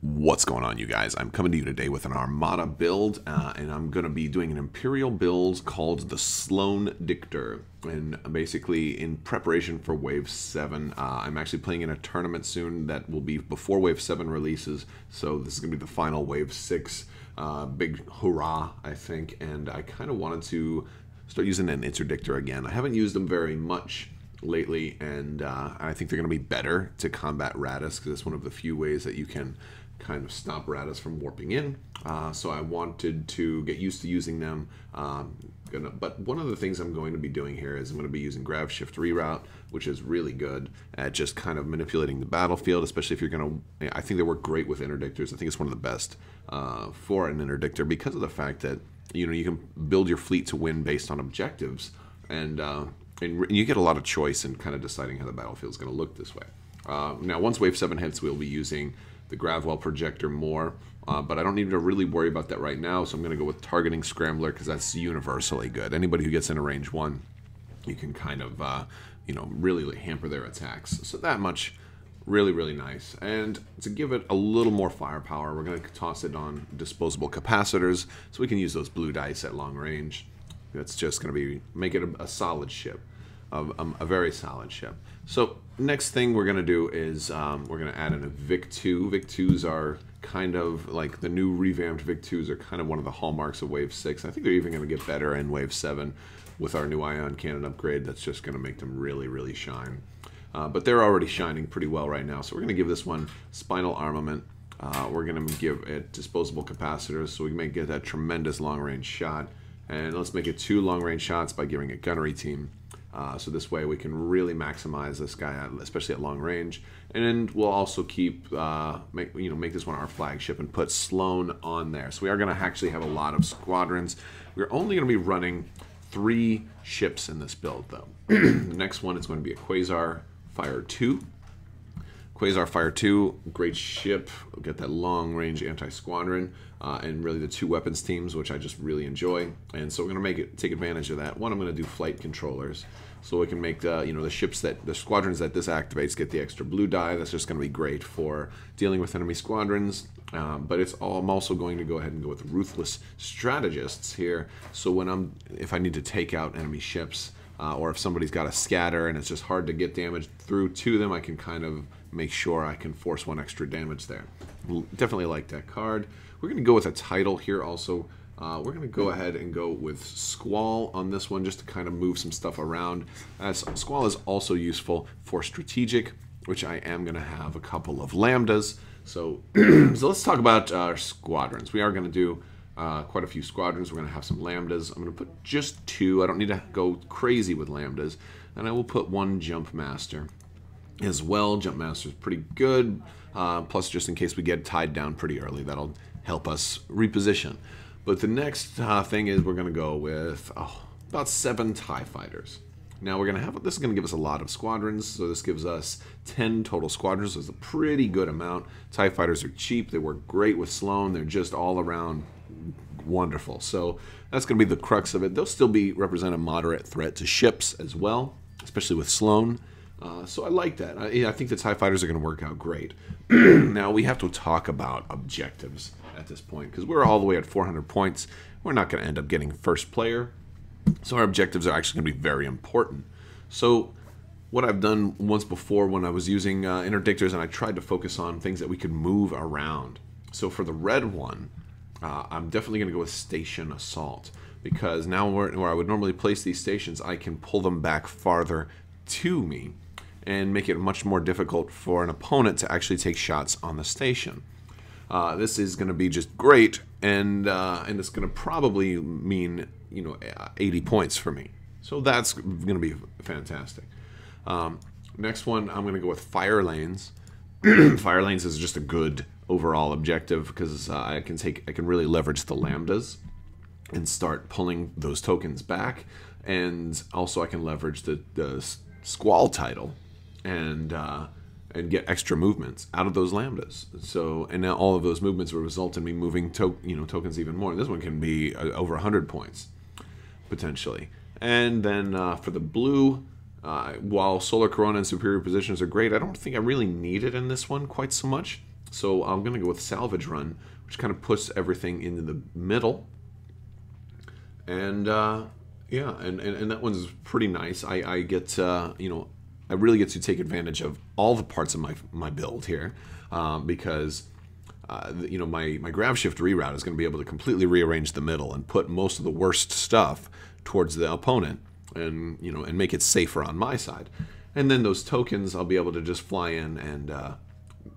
What's going on, you guys? I'm coming to you today with an Armada build, and I'm going to be doing an Imperial build called the Sloane-Dictor. And basically, in preparation for Wave 7, I'm actually playing in a tournament soon that will be before Wave 7 releases. So this is going to be the final Wave 6 big hurrah, I think. And I kind of wanted to start using an interdictor again. I haven't used them very much lately, and I think they're going to be better to combat Radis, because it's one of the few ways that you can kind of stop Radis from warping in. So I wanted to get used to using them. But one of the things I'm going to be doing here is I'm going to be using grab shift reroute, which is really good at just kind of manipulating the battlefield, especially if you're going to, I think they work great with interdictors. I think it's one of the best for an interdictor because of the fact that, you know, you can build your fleet to win based on objectives, and you get a lot of choice in kind of deciding how the battlefield is going to look this way. Now, once Wave 7 hits, we'll be using the Gravwell projector more, but I don't need to really worry about that right now, so I'm going to go with targeting scrambler because that's universally good. Anybody who gets into range 1, you can kind of, you know, really hamper their attacks. So that much, really, really nice. And to give it a little more firepower, we're going to toss it on disposable capacitors, so we can use those blue dice at long range. That's just going to be make it a solid ship, a very solid ship. So next thing we're going to do is we're going to add in a Vic-2. Vic-2s are kind of like the new revamped Vic-2s are kind of one of the hallmarks of Wave 6. I think they're even going to get better in Wave 7 with our new ion cannon upgrade. That's just going to make them really, really shine. But they're already shining pretty well right now. So we're going to give this one spinal armament. We're going to give it disposable capacitors so we may get that tremendous long-range shot. And let's make it 2 long-range shots by giving it gunnery team. So this way we can really maximize this guy, especially at long range. And then we'll also keep make this one our flagship and put Sloane on there. So we are going to actually have a lot of squadrons. We're only going to be running 3 ships in this build, though. The next one is going to be a Quasar Fire 2. Quasar Fire 2, great ship. We'll get that long-range anti-squadron, and really the 2 weapons teams, which I just really enjoy. And so we're going to take advantage of that. One, I'm going to do flight controllers, so we can make the squadrons that this activates get the extra blue die. That's just going to be great for dealing with enemy squadrons. But I'm also going to go ahead and go with ruthless strategists here. So if I need to take out enemy ships, or if somebody's got a scatter and it's just hard to get damage through to them, I can kind of make sure I can force 1 extra damage there. Definitely like that card. We're going to go with a title here also. We're going to go ahead and go with Squall on this one just to kind of move some stuff around. As Squall is also useful for strategic, which I am going to have a couple of lambdas. So, so let's talk about our squadrons. We are going to do quite a few squadrons. We're going to have some lambdas. I'm going to put just 2. I don't need to go crazy with lambdas. And I will put 1 jump master as well. Jump master is pretty good. Plus, just in case we get tied down pretty early, that'll help us reposition. But the next thing is we're going to go with about 7 TIE fighters. Now we're going to this is going to give us a lot of squadrons, so this gives us 10 total squadrons. So it's a pretty good amount. TIE fighters are cheap. They work great with Sloane. They're just all around wonderful. So that's going to be the crux of it. They'll still represent a moderate threat to ships as well, especially with Sloane. So I like that. I think the TIE fighters are going to work out great. Now we have to talk about objectives at this point, because we're all the way at 400 points. We're not going to end up getting first player. So our objectives are actually going to be very important. So what I've done once before when I was using interdictors, and I tried to focus on things that we could move around. So for the red one, I'm definitely going to go with Station Assault, because now where I would normally place these stations, I can pull them back farther to me and make it much more difficult for an opponent to actually take shots on the station. This is going to be just great, and it's going to probably mean 80 points for me. So that's going to be fantastic. Next one, I'm going to go with Fire Lanes. Fire Lanes is just a good overall objective because I can really leverage the lambdas and start pulling those tokens back, and also I can leverage the Squall title and get extra movements out of those lambdas. So, and now all of those movements will result in me moving tokens even more. This one can be over 100 points potentially. And then for the blue, while Solar Corona and Superior Positions are great, I don't think I really need it in this one quite so much. So I'm going to go with Salvage Run, which kind of puts everything into the middle. And yeah, and that one's pretty nice. I get, you know, I really get to take advantage of all the parts of my build here, because you know, my grab shift reroute is going to be able to completely rearrange the middle and put most of the worst stuff towards the opponent, and you know, and make it safer on my side. And then those tokens, I'll be able to just fly in and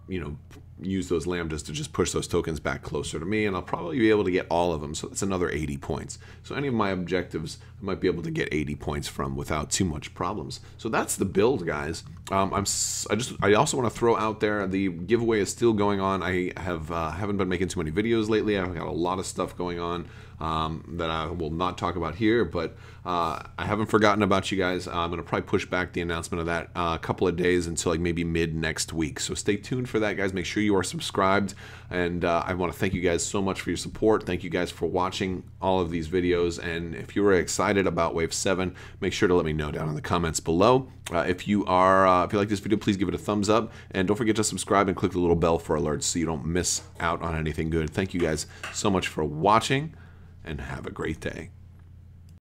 you know, use those lambdas to just push those tokens back closer to me, and I'll probably be able to get all of them, so that's another 80 points. So any of my objectives I might be able to get 80 points from without too much problems. So that's the build, guys. I also want to throw out there, the giveaway is still going on. I haven't been making too many videos lately. I've got a lot of stuff going on that I will not talk about here, but I haven't forgotten about you guys. I'm going to probably push back the announcement of that a couple of days until like maybe mid next week. So stay tuned for that, guys. Make sure you are subscribed, and I want to thank you guys so much for your support. Thank you guys for watching all of these videos, and if you were excited about Wave 7, make sure to let me know down in the comments below. If you like this video, please give it a thumbs up, and don't forget to subscribe and click the little bell for alerts so you don't miss out on anything good. Thank you guys so much for watching, and have a great day.